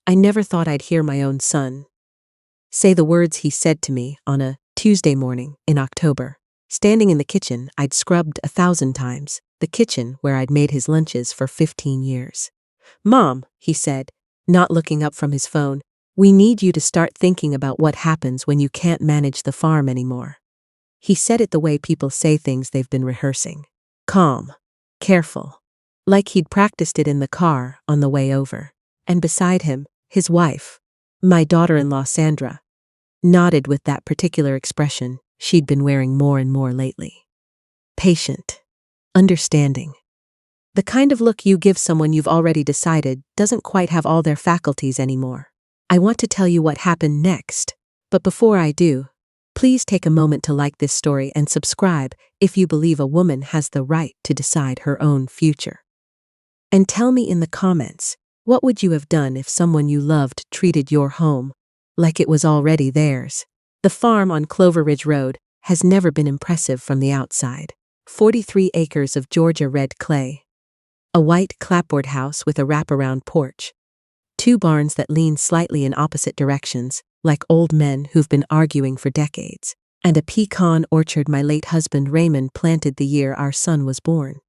I never thought I'd hear my own son say the words he said to me on a Tuesday morning in October. Standing in the kitchen I'd scrubbed 1,000 times, the kitchen where I'd made his lunches for 15 years. "Mom," he said, not looking up from his phone, "we need you to start thinking about what happens when you can't manage the farm anymore." He said it the way people say things they've been rehearsing. Calm, careful, like he'd practiced it in the car on the way over. And beside him, his wife, my daughter-in-law Sandra, nodded with that particular expression she'd been wearing more and more lately. Patient, understanding. The kind of look you give someone you've already decided doesn't quite have all their faculties anymore. I want to tell you what happened next, but before I do, please take a moment to like this story and subscribe if you believe a woman has the right to decide her own future. And tell me in the comments, what would you have done if someone you loved treated your home like it was already theirs? The farm on Clover Ridge Road has never been impressive from the outside. 43 acres of Georgia red clay. A white clapboard house with a wraparound porch. 2 barns that lean slightly in opposite directions, like old men who've been arguing for decades. And a pecan orchard my late husband Raymond planted the year our son was born.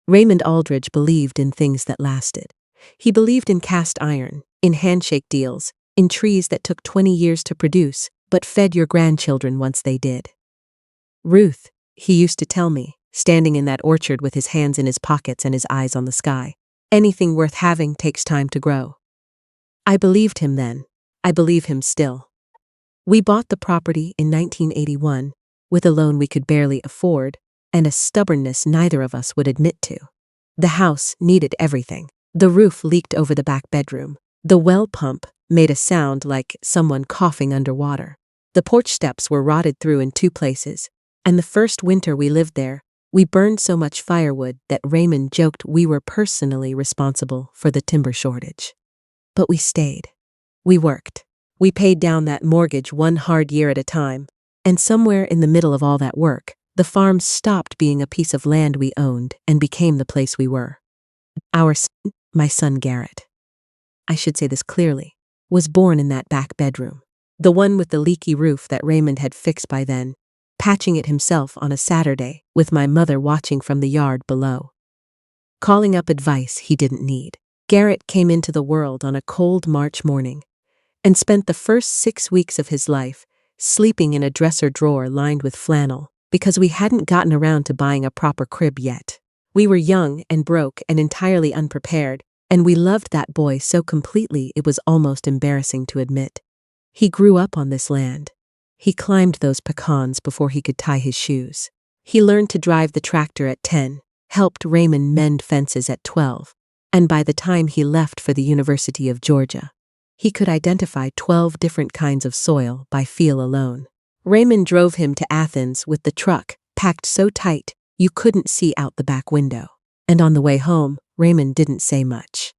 Raymond Aldridge believed in things that lasted. He believed in cast iron, in handshake deals, in trees that took 20 years to produce, but fed your grandchildren once they did. Ruth, he used to tell me, standing in that orchard with his hands in his pockets and his eyes on the sky, anything worth having takes time to grow. I believed him then. I believe him still. We bought the property in 1981 with a loan we could barely afford and a stubbornness neither of us would admit to. The house needed everything. The roof leaked over the back bedroom. The well pump made a sound like someone coughing underwater. The porch steps were rotted through in 2 places, and the first winter we lived there, we burned so much firewood that Raymond joked we were personally responsible for the timber shortage. But we stayed. We worked. We paid down that mortgage one hard year at a time, and somewhere in the middle of all that work, the farm stopped being a piece of land we owned and became the place we were. Our son, my son Garrett, I should say this clearly, was born in that back bedroom, the one with the leaky roof that Raymond had fixed by then, patching it himself on a Saturday with my mother watching from the yard below. Calling up advice he didn't need. Garrett came into the world on a cold March morning and spent the first 6 weeks of his life sleeping in a dresser drawer lined with flannel because we hadn't gotten around to buying a proper crib yet. We were young and broke and entirely unprepared, and we loved that boy so completely it was almost embarrassing to admit. He grew up on this land. He climbed those pecans before he could tie his shoes. He learned to drive the tractor at 10, helped Raymond mend fences at 12, and by the time he left for the University of Georgia, he could identify 12 different kinds of soil by feel alone. Raymond drove him to Athens with the truck packed so tight you couldn't see out the back window. And on the way home, Raymond didn't say much.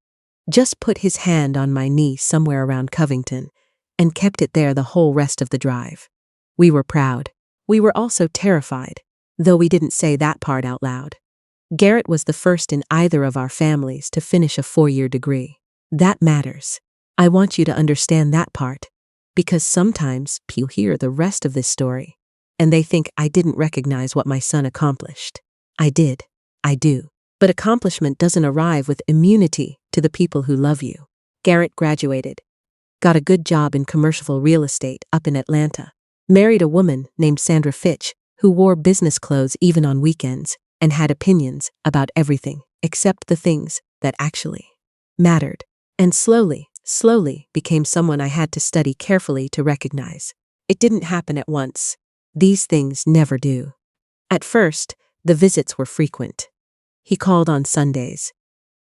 Just put his hand on my knee somewhere around Covington and kept it there the whole rest of the drive. We were proud. We were also terrified, though we didn't say that part out loud. Garrett was the first in either of our families to finish a 4-year degree. That matters. I want you to understand that part, because sometimes people hear the rest of this story, and they think I didn't recognize what my son accomplished. I did. I do. But accomplishment doesn't arrive with immunity to the people who love you. Garrett graduated, got a good job in commercial real estate up in Atlanta, married a woman named Sandra who wore business clothes even on weekends and had opinions about everything except the things that actually mattered, and slowly became someone I had to study carefully to recognize. It didn't happen at once. These things never do. At first, the visits were frequent. He called on Sundays.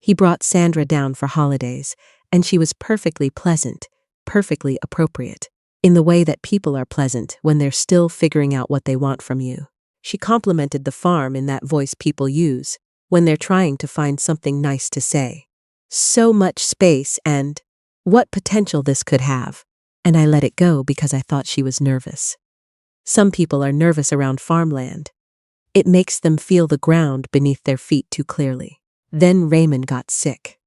He brought Sandra down for holidays, and she was perfectly pleasant, perfectly appropriate, in the way that people are pleasant when they're still figuring out what they want from you. She complimented the farm in that voice people use when they're trying to find something nice to say. So much space and what potential this could have, and I let it go because I thought she was nervous. Some people are nervous around farmland. It makes them feel the ground beneath their feet too clearly. Then Raymond got sick.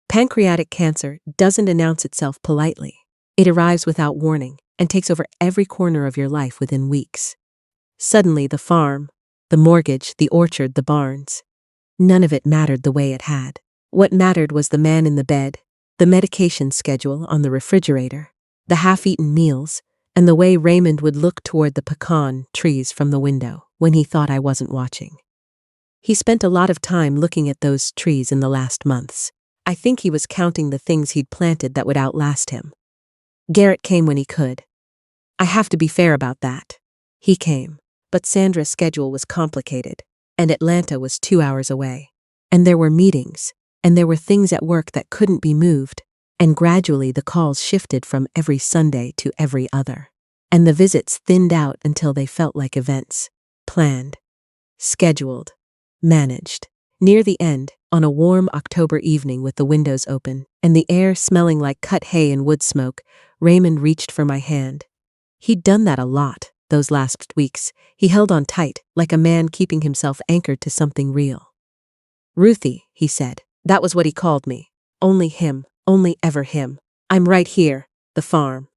Pancreatic cancer doesn't announce itself politely. It arrives without warning and takes over every corner of your life within weeks. Suddenly, the farm, the mortgage, the orchard, the barns, none of it mattered the way it had. What mattered was the man in the bed, the medication schedule on the refrigerator, the half-eaten meals, and the way Raymond would look toward the pecan trees from the window when he thought I wasn't watching. He spent a lot of time looking at those trees in the last months. I think he was counting the things he'd planted that would outlast him. Garrett came when he could. I have to be fair about that. He came, but Sandra's schedule was complicated, and Atlanta was 2 hours away. And there were meetings, and there were things at work that couldn't be moved, and gradually the calls shifted from every Sunday to every other. And the visits thinned out until they felt like events. Planned, scheduled, managed. Near the end, on a warm October evening with the windows open and the air smelling like cut hay and wood smoke, Raymond reached for my hand. He'd done that a lot, those last weeks. He held on tight, like a man keeping himself anchored to something real. Ruthie, he said. That was what he called me. Only him, only ever him. I'm right here, the farm.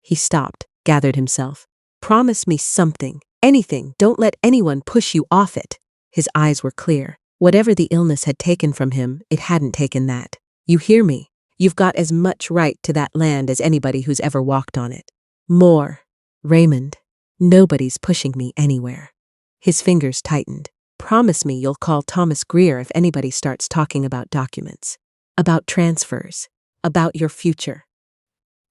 He stopped, gathered himself. Promise me something, anything. Don't let anyone push you off it. His eyes were clear. Whatever the illness had taken from him, it hadn't taken that. You hear me? You've got as much right to that land as anybody who's ever walked on it. More. Raymond, nobody's pushing me anywhere. His fingers tightened. Promise me you'll call Thomas Greer if anybody starts talking about documents, about transfers, about your future.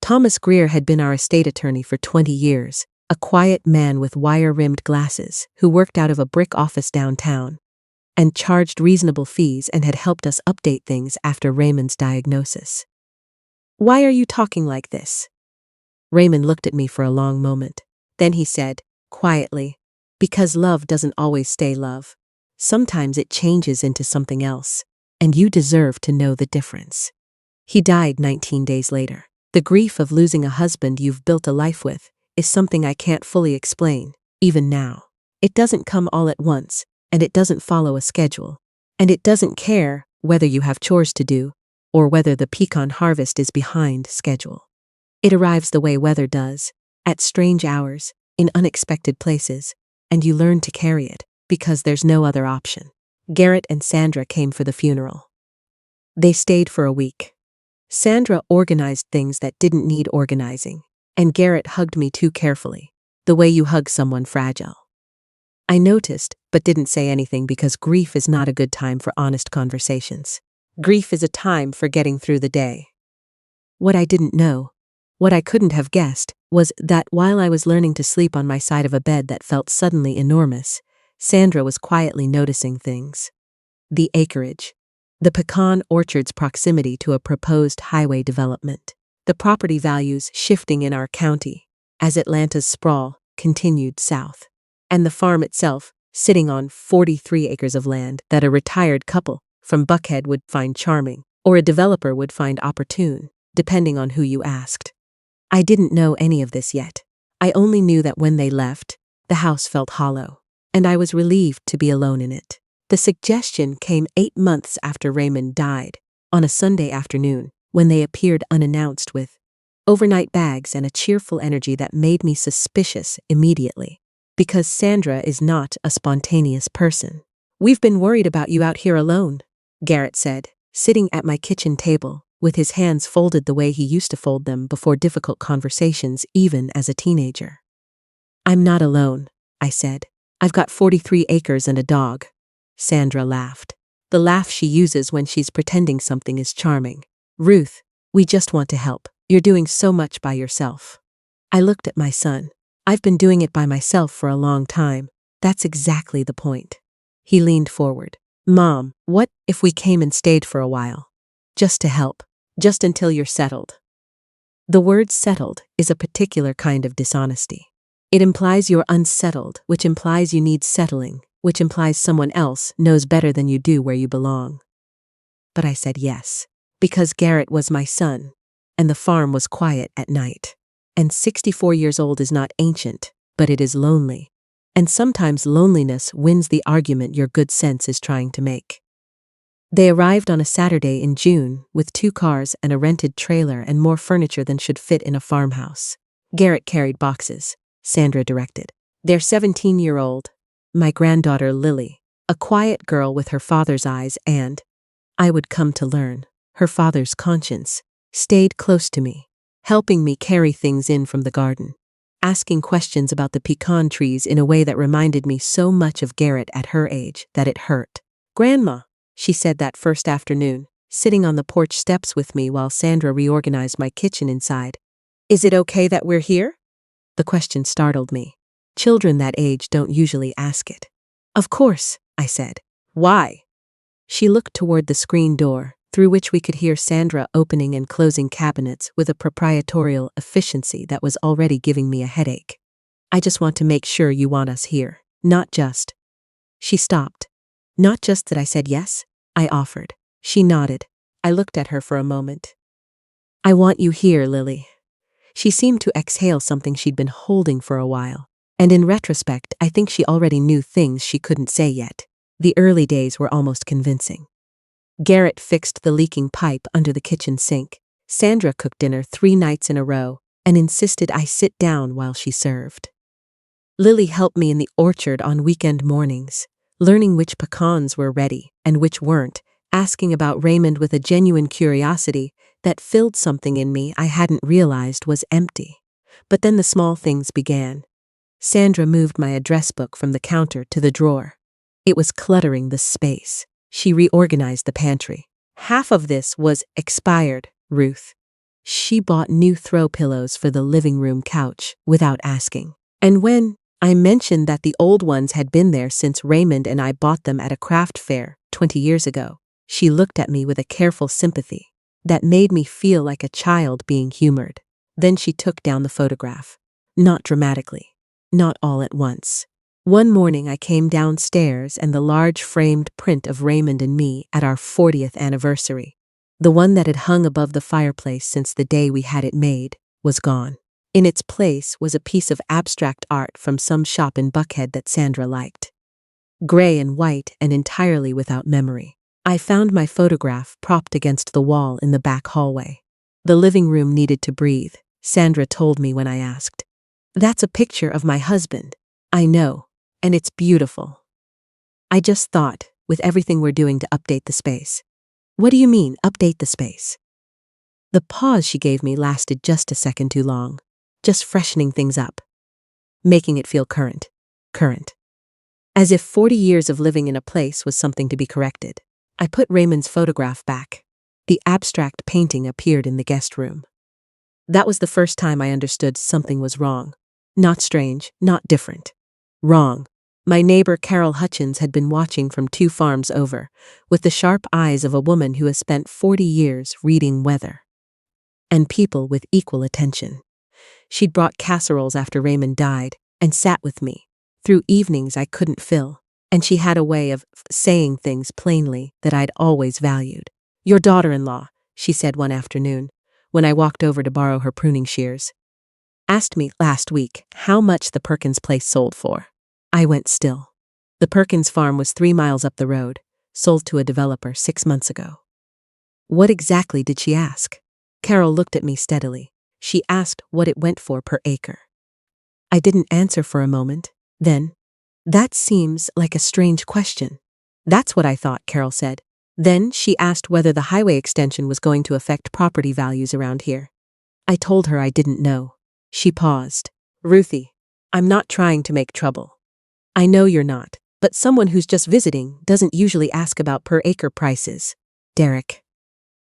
Thomas Greer had been our estate attorney for 20 years, a quiet man with wire-rimmed glasses who worked out of a brick office downtown and charged reasonable fees and had helped us update things after Raymond's diagnosis. Why are you talking like this? Raymond looked at me for a long moment. Then he said, quietly, because love doesn't always stay love. Sometimes it changes into something else, and you deserve to know the difference. He died 19 days later. The grief of losing a husband you've built a life with is something I can't fully explain, even now. It doesn't come all at once, and it doesn't follow a schedule, and it doesn't care whether you have chores to do or whether the pecan harvest is behind schedule. It arrives the way weather does, at strange hours, in unexpected places, and you learn to carry it because there's no other option. Garrett and Sandra came for the funeral. They stayed for a week. Sandra organized things that didn't need organizing, and Garrett hugged me too carefully, the way you hug someone fragile. I noticed, but didn't say anything because grief is not a good time for honest conversations. Grief is a time for getting through the day. What I didn't know, what I couldn't have guessed, was that while I was learning to sleep on my side of a bed that felt suddenly enormous, Sandra was quietly noticing things. The acreage, the pecan orchard's proximity to a proposed highway development, the property values shifting in our county as Atlanta's sprawl continued south, and the farm itself sitting on 43 acres of land that a retired couple from Buckhead would find charming, or a developer would find opportune, depending on who you asked. I didn't know any of this yet. I only knew that when they left, the house felt hollow, and I was relieved to be alone in it. The suggestion came 8 months after Raymond died, on a Sunday afternoon, when they appeared unannounced with overnight bags and a cheerful energy that made me suspicious immediately, because Sandra is not a spontaneous person. We've been worried about you out here alone, Garrett said, sitting at my kitchen table, with his hands folded the way he used to fold them before difficult conversations, even as a teenager. I'm not alone, I said. I've got 43 acres and a dog. Sandra laughed. The laugh she uses when she's pretending something is charming. Ruth, we just want to help. You're doing so much by yourself. I looked at my son. I've been doing it by myself for a long time. That's exactly the point. He leaned forward. Mom, what if we came and stayed for a while? Just to help. Just until you're settled. The word settled is a particular kind of dishonesty. It implies you're unsettled, which implies you need settling, which implies someone else knows better than you do where you belong. But I said yes, because Garrett was my son, and the farm was quiet at night. And 64 years old is not ancient, but it is lonely. And sometimes loneliness wins the argument your good sense is trying to make. They arrived on a Saturday in June with 2 cars and a rented trailer and more furniture than should fit in a farmhouse. Garrett carried boxes, Sandra directed. Their 17-year-old, my granddaughter Lily, a quiet girl with her father's eyes and, I would come to learn, her father's conscience, stayed close to me, helping me carry things in from the garden, asking questions about the pecan trees in a way that reminded me so much of Garrett at her age that it hurt. "Grandma," she said that first afternoon, sitting on the porch steps with me while Sandra reorganized my kitchen inside. "Is it okay that we're here?" The question startled me. Children that age don't usually ask it. "Of course," I said. "Why?" She looked toward the screen door, through which we could hear Sandra opening and closing cabinets with a proprietorial efficiency that was already giving me a headache. "I just want to make sure you want us here, not just—" She stopped. "Not just that I said yes?" I offered. She nodded. I looked at her for a moment. "I want you here, Lily." She seemed to exhale something she'd been holding for a while. And in retrospect, I think she already knew things she couldn't say yet. The early days were almost convincing. Garrett fixed the leaking pipe under the kitchen sink. Sandra cooked dinner 3 nights in a row and insisted I sit down while she served. Lily helped me in the orchard on weekend mornings, learning which pecans were ready and which weren't, asking about Raymond with a genuine curiosity that filled something in me I hadn't realized was empty. But then the small things began. Sandra moved my address book from the counter to the drawer. It was cluttering the space. She reorganized the pantry. "Half of this was expired, Ruth." She bought new throw pillows for the living room couch without asking. And when I mentioned that the old ones had been there since Raymond and I bought them at a craft fair 20 years ago, she looked at me with a careful sympathy that made me feel like a child being humored. Then she took down the photograph. Not dramatically. Not all at once. One morning I came downstairs and the large framed print of Raymond and me at our 40th anniversary, the one that had hung above the fireplace since the day we had it made, was gone. In its place was a piece of abstract art from some shop in Buckhead that Sandra liked. Gray and white and entirely without memory. I found my photograph propped against the wall in the back hallway. The living room needed to breathe, Sandra told me when I asked. "That's a picture of my husband." "I know, and it's beautiful." I just thought, with everything we're doing to update the space. "What do you mean, update the space?" The pause she gave me lasted just a second too long. Just freshening things up. Making it feel current. Current. As if 40 years of living in a place was something to be corrected. I put Raymond's photograph back. The abstract painting appeared in the guest room. That was the first time I understood something was wrong. Not strange, not different. Wrong. My neighbor Carol Hutchins had been watching from 2 farms over, with the sharp eyes of a woman who has spent 40 years reading weather. And people with equal attention. She'd brought casseroles after Raymond died and sat with me, through evenings I couldn't fill, and she had a way of saying things plainly that I'd always valued. "Your daughter-in-law," she said one afternoon, when I walked over to borrow her pruning shears, "asked me last week how much the Perkins place sold for." I went still. The Perkins farm was 3 miles up the road, sold to a developer 6 months ago. What exactly did she ask? Carol looked at me steadily. She asked what it went for per acre. I didn't answer for a moment. Then, "That seems like a strange question." "That's what I thought," Carol said. Then she asked whether the highway extension was going to affect property values around here. I told her I didn't know. She paused. "Ruthie, I'm not trying to make trouble. I know you're not, but someone who's just visiting doesn't usually ask about per acre prices. Derek."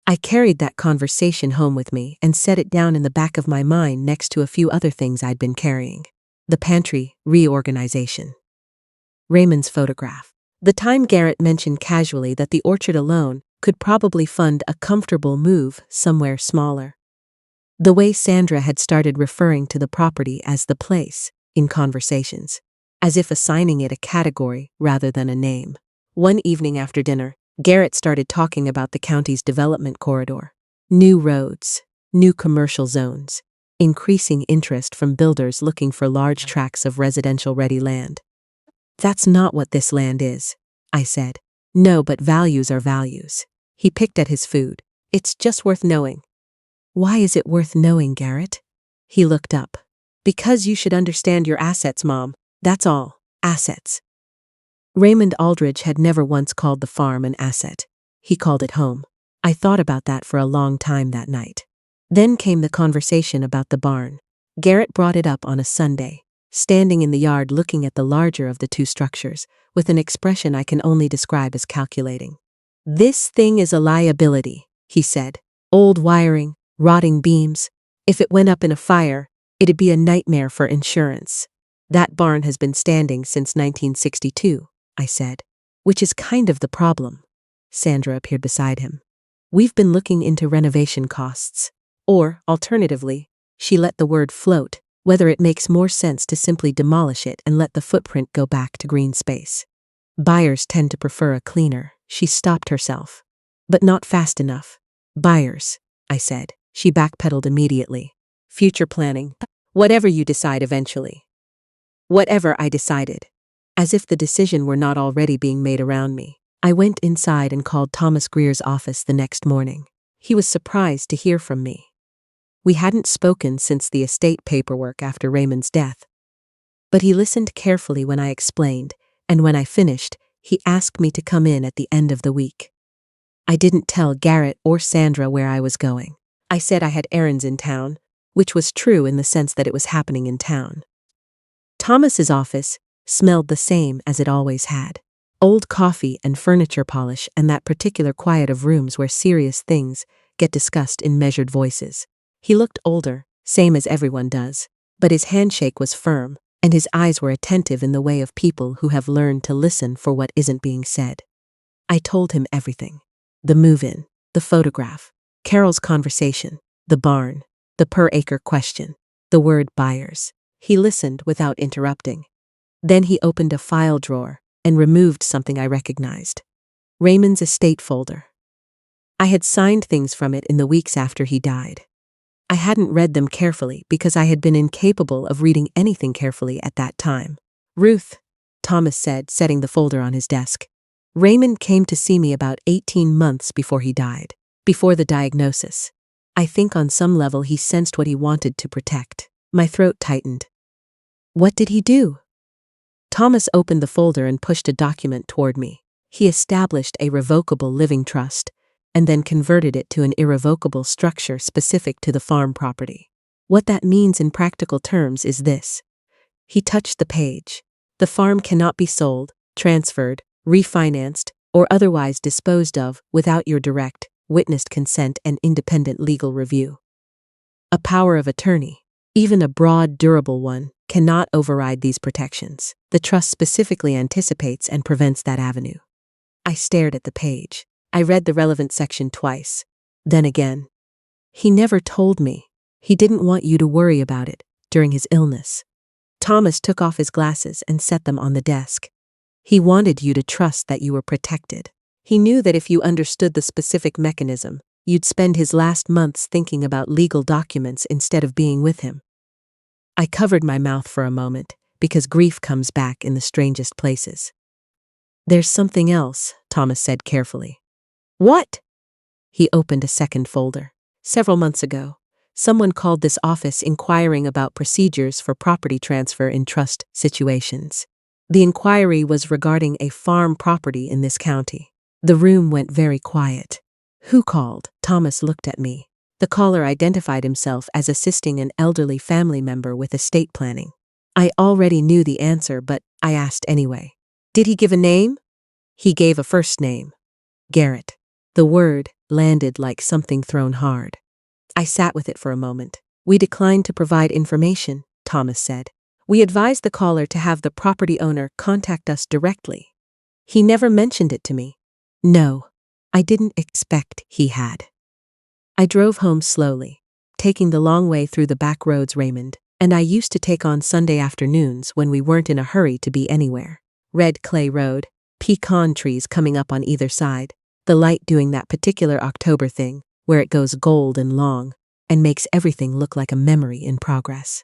I carried that conversation home with me and set it down in the back of my mind next to a few other things I'd been carrying. The pantry reorganization. Raymond's photograph. The time Garrett mentioned casually that the orchard alone could probably fund a comfortable move somewhere smaller. The way Sandra had started referring to the property as the place in conversations, as if assigning it a category rather than a name. One evening after dinner, Garrett started talking about the county's development corridor. New roads, new commercial zones, increasing interest from builders looking for large tracts of residential-ready land. "That's not what this land is," I said. No, but values are values. He picked at his food. It's just worth knowing. Why is it worth knowing, Garrett? He looked up. Because you should understand your assets, Mom. That's all. Assets. Raymond Aldridge had never once called the farm an asset. He called it home. I thought about that for a long time that night. Then came the conversation about the barn. Garrett brought it up on a Sunday, standing in the yard looking at the larger of the two structures, with an expression I can only describe as calculating. This thing is a liability, he said. Old wiring, rotting beams. If it went up in a fire, it'd be a nightmare for insurance. That barn has been standing since 1962, I said. Which is kind of the problem. Sandra appeared beside him. We've been looking into renovation costs. Or, alternatively, she let the word float, whether it makes more sense to simply demolish it and let the footprint go back to green space. Buyers tend to prefer a cleaner. She stopped herself. But not fast enough. Buyers, I said. She backpedaled immediately. Future planning. Whatever you decide eventually. Whatever I decided. As if the decision were not already being made around me. I went inside and called Thomas Greer's office the next morning. He was surprised to hear from me. We hadn't spoken since the estate paperwork after Raymond's death. But he listened carefully when I explained, and when I finished, he asked me to come in at the end of the week. I didn't tell Garrett or Sandra where I was going. I said I had errands in town, which was true in the sense that it was happening in town. Thomas's office smelled the same as it always had. Old coffee and furniture polish and that particular quiet of rooms where serious things get discussed in measured voices. He looked older, same as everyone does, but his handshake was firm, and his eyes were attentive in the way of people who have learned to listen for what isn't being said. I told him everything. The move-in, the photograph, Carol's conversation, the barn, the per-acre question, the word buyers. He listened without interrupting. Then he opened a file drawer and removed something I recognized. Raymond's estate folder. I had signed things from it in the weeks after he died. I hadn't read them carefully because I had been incapable of reading anything carefully at that time. Ruth, Thomas said, setting the folder on his desk. Raymond came to see me about 18 months before he died, before the diagnosis. I think on some level he sensed what he wanted to protect. My throat tightened. What did he do? Thomas opened the folder and pushed a document toward me. He established a revocable living trust, and then converted it to an irrevocable structure specific to the farm property. What that means in practical terms is this. He touched the page. The farm cannot be sold, transferred, refinanced, or otherwise disposed of without your direct, witnessed consent and independent legal review. A power of attorney, even a broad, durable one, cannot override these protections. The trust specifically anticipates and prevents that avenue. I stared at the page. I read the relevant section twice. Then again. He never told me. He didn't want you to worry about it during his illness. Thomas took off his glasses and set them on the desk. He wanted you to trust that you were protected. He knew that if you understood the specific mechanism, you'd spend his last months thinking about legal documents instead of being with him. I covered my mouth for a moment, because grief comes back in the strangest places. There's something else, Thomas said carefully. What? He opened a second folder. Several months ago, someone called this office inquiring about procedures for property transfer in trust situations. The inquiry was regarding a farm property in this county. The room went very quiet. Who called? Thomas looked at me. The caller identified himself as assisting an elderly family member with estate planning. I already knew the answer, but I asked anyway. Did he give a name? He gave a first name. Garrett. The word landed like something thrown hard. I sat with it for a moment. We declined to provide information, Thomas said. We advised the caller to have the property owner contact us directly. He never mentioned it to me. No, I didn't expect he had. I drove home slowly, taking the long way through the back roads Raymond and I used to take on Sunday afternoons when we weren't in a hurry to be anywhere. Red clay road, pecan trees coming up on either side, the light doing that particular October thing where it goes gold and long and makes everything look like a memory in progress.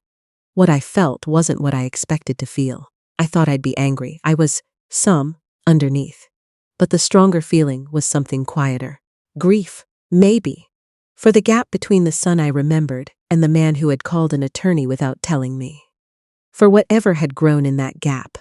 What I felt wasn't what I expected to feel. I thought I'd be angry. I was underneath. but the stronger feeling was something quieter. Grief, maybe. For the gap between the son I remembered and the man who had called an attorney without telling me. For whatever had grown in that gap.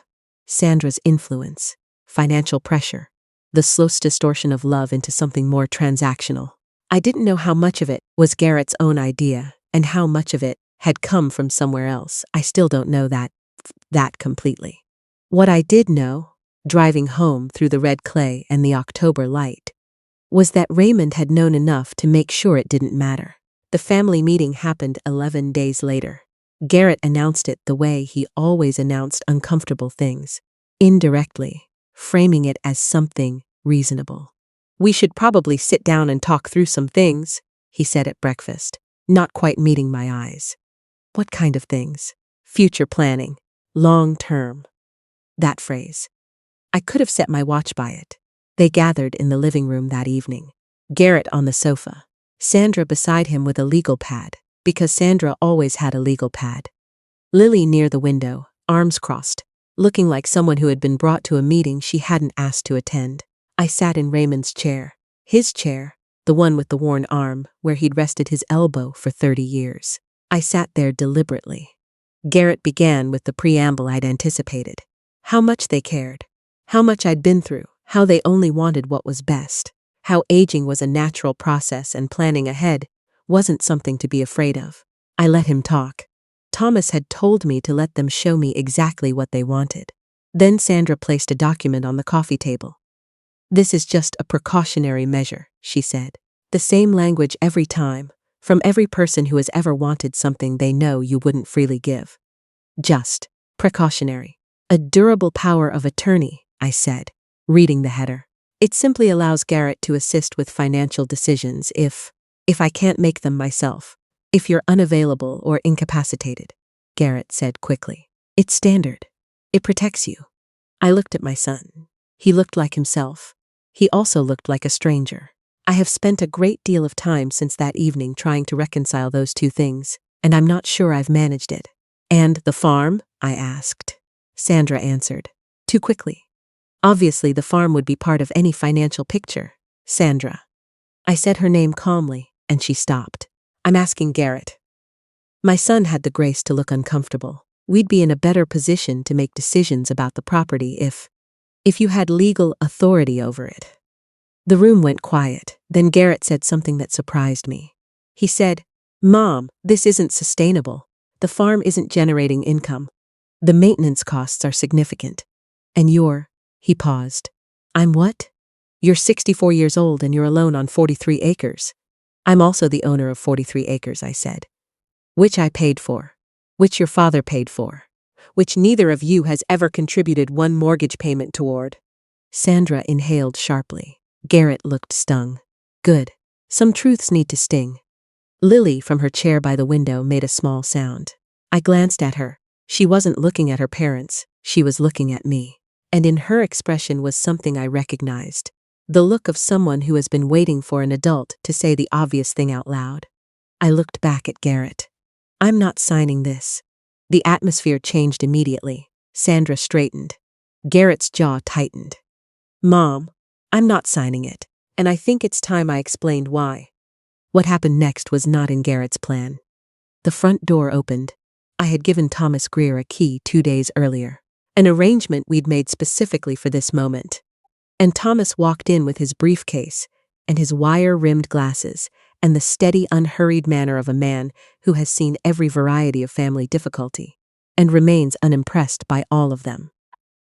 Sandra's influence, financial pressure, the slow distortion of love into something more transactional. I didn't know how much of it was Garrett's own idea and how much of it had come from somewhere else. I still don't know that completely. What I did know, driving home through the red clay and the October light, was that Raymond had known enough to make sure it didn't matter. The family meeting happened 11 days later. Garrett announced it the way he always announced uncomfortable things, indirectly, framing it as something reasonable. "We should probably sit down and talk through some things," he said at breakfast, not quite meeting my eyes. What kind of things? Future planning. Long term. That phrase. I could have set my watch by it. They gathered in the living room that evening. Garrett on the sofa. Sandra beside him with a legal pad, because Sandra always had a legal pad. Lily near the window, arms crossed, looking like someone who had been brought to a meeting she hadn't asked to attend. I sat in Raymond's chair. His chair, the one with the worn arm, where he'd rested his elbow for 30 years. I sat there deliberately. Garrett began with the preamble I'd anticipated. How much they cared. How much I'd been through. How they only wanted what was best. How aging was a natural process and planning ahead wasn't something to be afraid of. I let him talk. Thomas had told me to let them show me exactly what they wanted. Then Sandra placed a document on the coffee table. "This is just a precautionary measure," she said. "The same language every time, from every person who has ever wanted something they know you wouldn't freely give. Just precautionary. A durable power of attorney," I said, reading the header. "It simply allows Garrett to assist with financial decisions if I can't make them myself. If you're unavailable or incapacitated," Garrett said quickly. "It's standard. It protects you." I looked at my son. He looked like himself. He also looked like a stranger. I have spent a great deal of time since that evening trying to reconcile those two things, and I'm not sure I've managed it. "And the farm?" I asked. Sandra answered, too quickly. Obviously, the farm would be part of any financial picture. Sandra. I said her name calmly, and she stopped. "I'm asking Garrett." My son had the grace to look uncomfortable. "We'd be in a better position to make decisions about the property if you had legal authority over it." The room went quiet. Then Garrett said something that surprised me. He said, "Mom, this isn't sustainable. The farm isn't generating income. The maintenance costs are significant. And he paused. "I'm what?" "You're 64 years old and you're alone on 43 acres. "I'm also the owner of 43 acres, I said. "Which I paid for. Which your father paid for. Which neither of you has ever contributed one mortgage payment toward." Sandra inhaled sharply. Garrett looked stung. "Good. Some truths need to sting." Lily, from her chair by the window, made a small sound. I glanced at her. She wasn't looking at her parents. She was looking at me. And in her expression was something I recognized. The look of someone who has been waiting for an adult to say the obvious thing out loud. I looked back at Garrett. "I'm not signing this." The atmosphere changed immediately. Sandra straightened. Garrett's jaw tightened. "Mom, I'm not signing it, and I think it's time I explained why." What happened next was not in Garrett's plan. The front door opened. I had given Thomas Greer a key 2 days earlier, an arrangement we'd made specifically for this moment. And Thomas walked in with his briefcase and his wire-rimmed glasses and the steady, unhurried manner of a man who has seen every variety of family difficulty and remains unimpressed by all of them.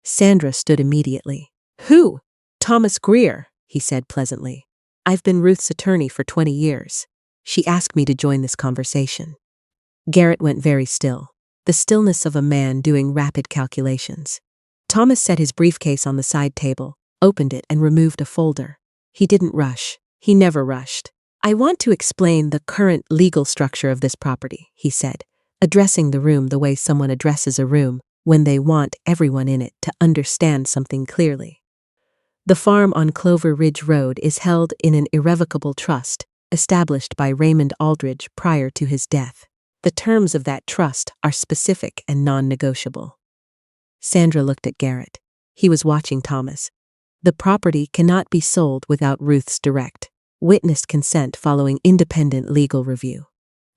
Sandra stood immediately. "Who?" "Thomas Greer," he said pleasantly. "I've been Ruth's attorney for 20 years. She asked me to join this conversation." Garrett went very still, the stillness of a man doing rapid calculations. Thomas set his briefcase on the side table, opened it and removed a folder. He didn't rush. He never rushed. "I want to explain the current legal structure of this property," he said, addressing the room the way someone addresses a room when they want everyone in it to understand something clearly. The farm on Clover Ridge Road is held in an irrevocable trust established by Raymond Aldridge prior to his death. The terms of that trust are specific and non-negotiable. Sandra looked at Garrett. He was watching Thomas. The property cannot be sold without Ruth's direct, witnessed consent following independent legal review.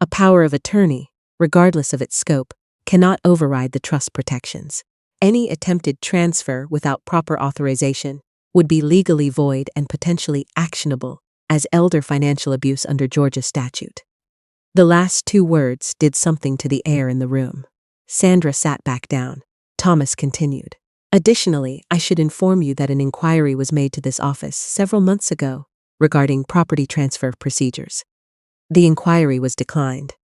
A power of attorney, regardless of its scope, cannot override the trust protections. Any attempted transfer without proper authorization would be legally void and potentially actionable as elder financial abuse under Georgia statute. The last two words did something to the air in the room. Sandra sat back down. Thomas continued. Additionally, I should inform you that an inquiry was made to this office several months ago regarding property transfer procedures. The inquiry was declined.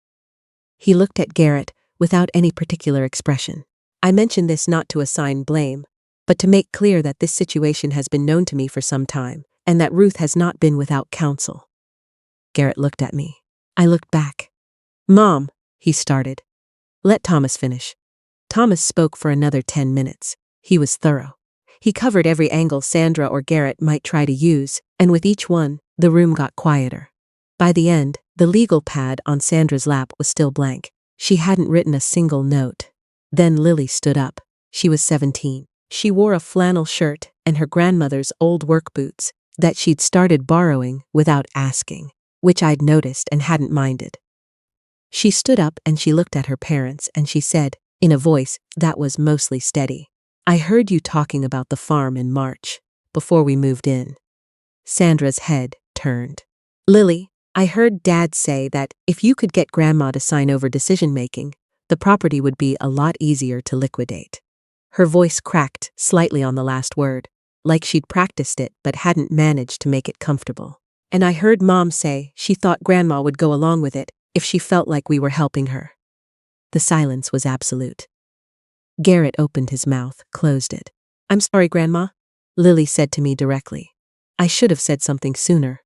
He looked at Garrett without any particular expression. I mention this not to assign blame, but to make clear that this situation has been known to me for some time, and that Ruth has not been without counsel. Garrett looked at me. I looked back. Mom, he started. Let Thomas finish. Thomas spoke for another 10 minutes. He was thorough. He covered every angle Sandra or Garrett might try to use, and with each one, the room got quieter. By the end, the legal pad on Sandra's lap was still blank. She hadn't written a single note. Then Lily stood up. She was 17. She wore a flannel shirt and her grandmother's old work boots that she'd started borrowing without asking, which I'd noticed and hadn't minded. She stood up and she looked at her parents and she said, in a voice that was mostly steady, I heard you talking about the farm in March, before we moved in. Sandra's head turned. Lily, I heard Dad say that if you could get Grandma to sign over decision-making, the property would be a lot easier to liquidate. Her voice cracked slightly on the last word, like she'd practiced it but hadn't managed to make it comfortable. And I heard Mom say she thought Grandma would go along with it if she felt like we were helping her. The silence was absolute. Garrett opened his mouth, closed it. I'm sorry, Grandma, Lily said to me directly. I should have said something sooner.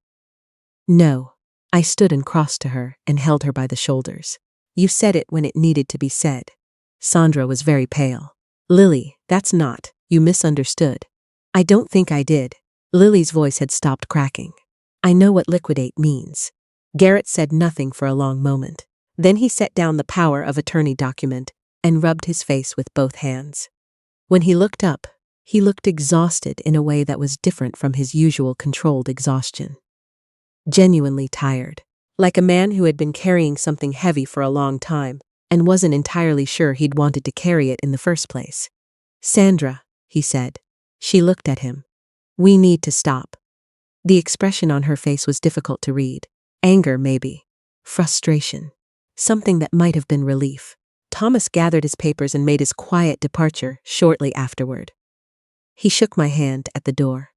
No. I stood and crossed to her and held her by the shoulders. You said it when it needed to be said. Sandra was very pale. Lily, that's not. You misunderstood. I don't think I did. Lily's voice had stopped cracking. I know what liquidate means. Garrett said nothing for a long moment. Then he set down the power of attorney document and rubbed his face with both hands. When he looked up, he looked exhausted in a way that was different from his usual controlled exhaustion. Genuinely tired, like a man who had been carrying something heavy for a long time and wasn't entirely sure he'd wanted to carry it in the first place. Sandra, he said. She looked at him. We need to stop. The expression on her face was difficult to read. Anger, maybe. Frustration. Something that might have been relief. Thomas gathered his papers and made his quiet departure shortly afterward. He shook my hand at the door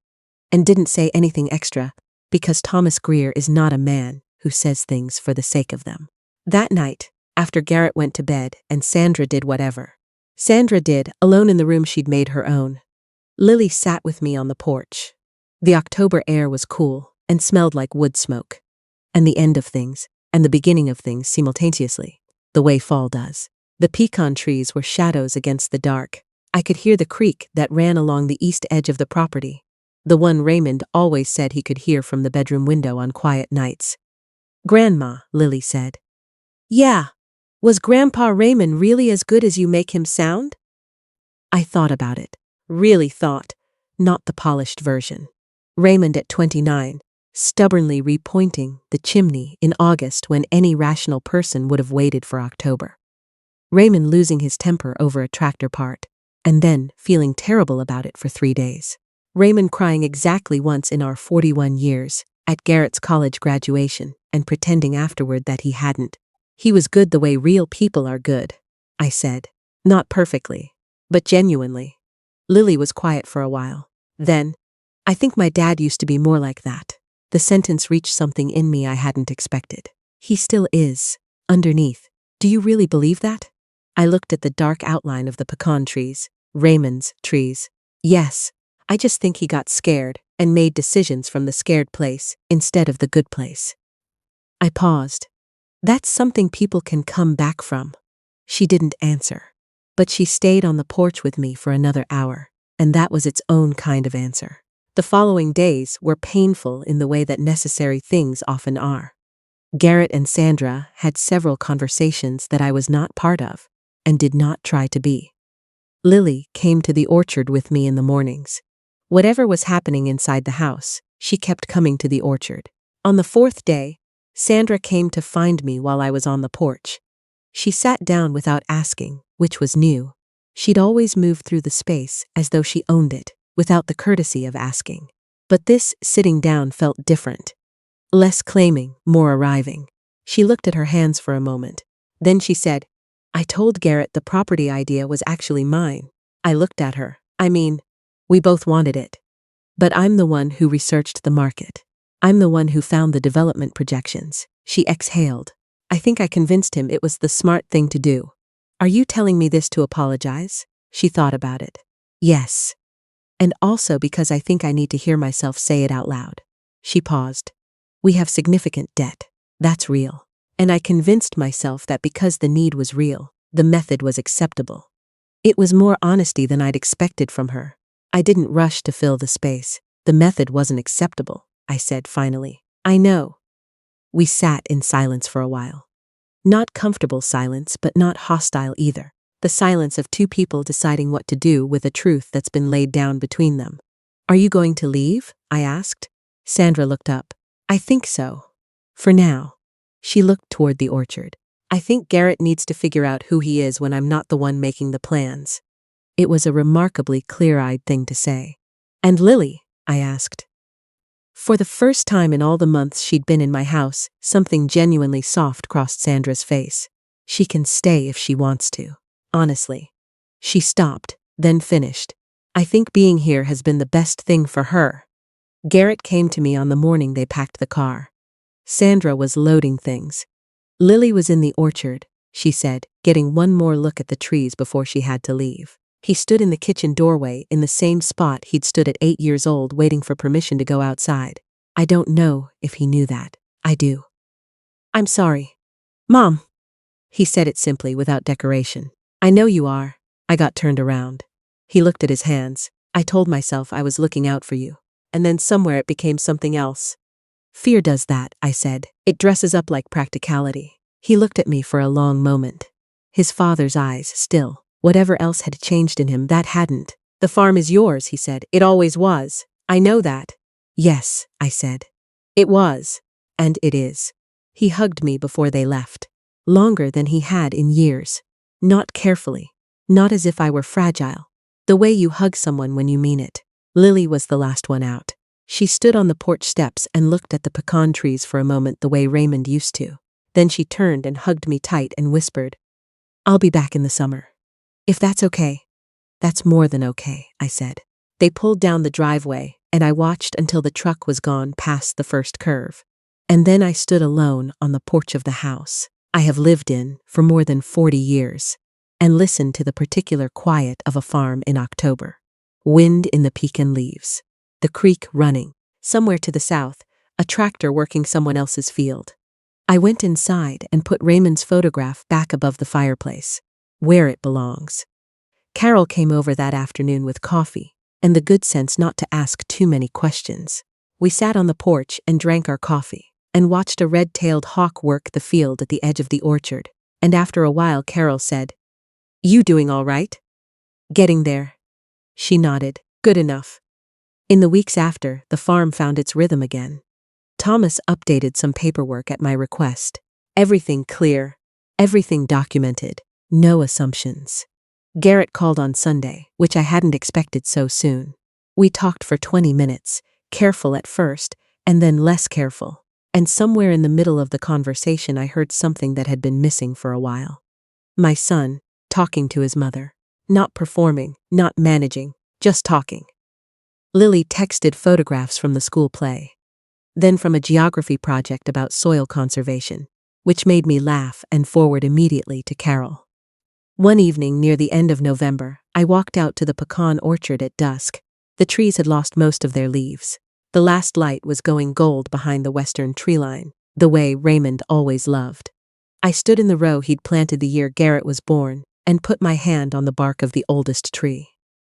and didn't say anything extra because Thomas Greer is not a man who says things for the sake of them. That night, after Garrett went to bed and Sandra did whatever Sandra did, alone in the room she'd made her own, Lily sat with me on the porch. The October air was cool and smelled like wood smoke, and the end of things and the beginning of things simultaneously, the way fall does. The pecan trees were shadows against the dark. I could hear the creek that ran along the east edge of the property, the one Raymond always said he could hear from the bedroom window on quiet nights. Grandma, Lily said. Yeah. Was Grandpa Raymond really as good as you make him sound? I thought about it. Really thought, not the polished version. Raymond at 29, stubbornly repointing the chimney in August when any rational person would have waited for October. Raymond losing his temper over a tractor part, and then feeling terrible about it for 3 days. Raymond crying exactly once in our 41 years, at Garrett's college graduation, and pretending afterward that he hadn't. He was good the way real people are good, I said. Not perfectly, but genuinely. Lily was quiet for a while. Then, I think my dad used to be more like that. The sentence reached something in me I hadn't expected. He still is, underneath. Do you really believe that? I looked at the dark outline of the pecan trees, Raymond's trees. Yes, I just think he got scared and made decisions from the scared place instead of the good place. I paused. That's something people can come back from. She didn't answer, but she stayed on the porch with me for another hour, and that was its own kind of answer. The following days were painful in the way that necessary things often are. Garrett and Sandra had several conversations that I was not part of and did not try to be. Lily came to the orchard with me in the mornings. Whatever was happening inside the house, she kept coming to the orchard. On the fourth day, Sandra came to find me while I was on the porch. She sat down without asking, which was new. She'd always moved through the space as though she owned it, without the courtesy of asking. But this sitting down felt different. Less claiming, more arriving. She looked at her hands for a moment. Then she said, "I told Garrett the property idea was actually mine." I looked at her. We both wanted it. But I'm the one who researched the market. I'm the one who found the development projections. She exhaled. I think I convinced him it was the smart thing to do. Are you telling me this to apologize? She thought about it. Yes. And also because I think I need to hear myself say it out loud. She paused. We have significant debt. That's real. And I convinced myself that because the need was real, the method was acceptable. It was more honesty than I'd expected from her. I didn't rush to fill the space. The method wasn't acceptable, I said finally. I know. We sat in silence for a while. Not comfortable silence, but not hostile either. The silence of two people deciding what to do with a truth that's been laid down between them. Are you going to leave? I asked. Sandra looked up. I think so. For now. She looked toward the orchard. I think Garrett needs to figure out who he is when I'm not the one making the plans. It was a remarkably clear-eyed thing to say. And Lily? I asked. For the first time in all the months she'd been in my house, something genuinely soft crossed Sandra's face. She can stay if she wants to. Honestly. She stopped, then finished. I think being here has been the best thing for her. Garrett came to me on the morning they packed the car. Sandra was loading things. Lily was in the orchard, she said, getting one more look at the trees before she had to leave. He stood in the kitchen doorway in the same spot he'd stood at 8 years old waiting for permission to go outside. I don't know if he knew that. I do. I'm sorry. Mom. He said it simply without decoration. I know you are. I got turned around. He looked at his hands. I told myself I was looking out for you. And then somewhere it became something else. Fear does that, I said. It dresses up like practicality. He looked at me for a long moment. His father's eyes still. Whatever else had changed in him, that hadn't. The farm is yours, he said. It always was. I know that. Yes, I said. It was. And it is. He hugged me before they left. Longer than he had in years. Not carefully. Not as if I were fragile. The way you hug someone when you mean it. Lily was the last one out. She stood on the porch steps and looked at the pecan trees for a moment the way Raymond used to. Then she turned and hugged me tight and whispered, I'll be back in the summer. If that's okay. That's more than okay, I said. They pulled down the driveway, and I watched until the truck was gone past the first curve. And then I stood alone on the porch of the house I have lived in for more than 40 years, and listened to the particular quiet of a farm in October. Wind in the pecan leaves. The creek running. Somewhere to the south, a tractor working someone else's field. I went inside and put Raymond's photograph back above the fireplace, where it belongs. Carol came over that afternoon with coffee, and the good sense not to ask too many questions. We sat on the porch and drank our coffee, and watched a red-tailed hawk work the field at the edge of the orchard, and after a while Carol said, You doing all right? Getting there. She nodded. Good enough. In the weeks after, the farm found its rhythm again. Thomas updated some paperwork at my request. Everything clear. Everything documented. No assumptions. Garrett called on Sunday, which I hadn't expected so soon. We talked for 20 minutes, careful at first, and then less careful. And somewhere in the middle of the conversation I heard something that had been missing for a while. My son, talking to his mother. Not performing, not managing, just talking. Lily texted photographs from the school play. Then from a geography project about soil conservation, which made me laugh and forward immediately to Carol. One evening near the end of November, I walked out to the pecan orchard at dusk. The trees had lost most of their leaves. The last light was going gold behind the western tree line, the way Raymond always loved. I stood in the row he'd planted the year Garrett was born, and put my hand on the bark of the oldest tree.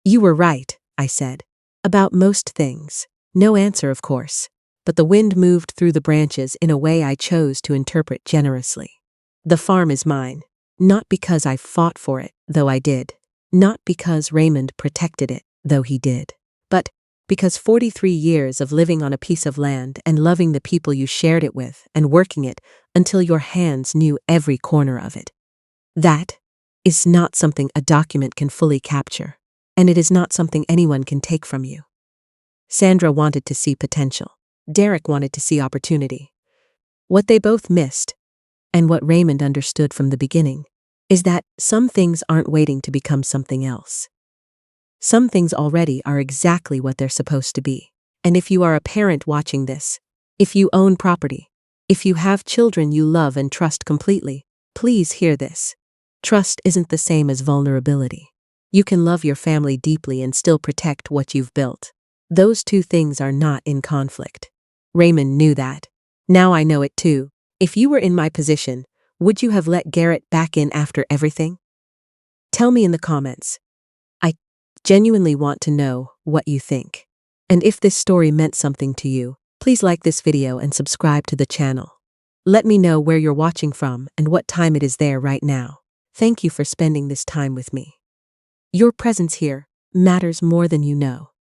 You were right, I said. About most things. No answer, of course. But the wind moved through the branches in a way I chose to interpret generously. The farm is mine. Not because I fought for it, though I did. Not because Raymond protected it, though he did. But Because 43 years of living on a piece of land and loving the people you shared it with and working it until your hands knew every corner of it. That is not something a document can fully capture, and it is not something anyone can take from you. Sandra wanted to see potential. Derek wanted to see opportunity. What they both missed, and what Raymond understood from the beginning, is that some things aren't waiting to become something else. Some things already are exactly what they're supposed to be. And if you are a parent watching this, if you own property, if you have children you love and trust completely, please hear this. Trust isn't the same as vulnerability. You can love your family deeply and still protect what you've built. Those two things are not in conflict. Raymond knew that. Now I know it too. If you were in my position, would you have let Garrett back in after everything? Tell me in the comments. I genuinely want to know what you think. And if this story meant something to you, please like this video and subscribe to the channel. Let me know where you're watching from and what time it is there right now. Thank you for spending this time with me. Your presence here matters more than you know.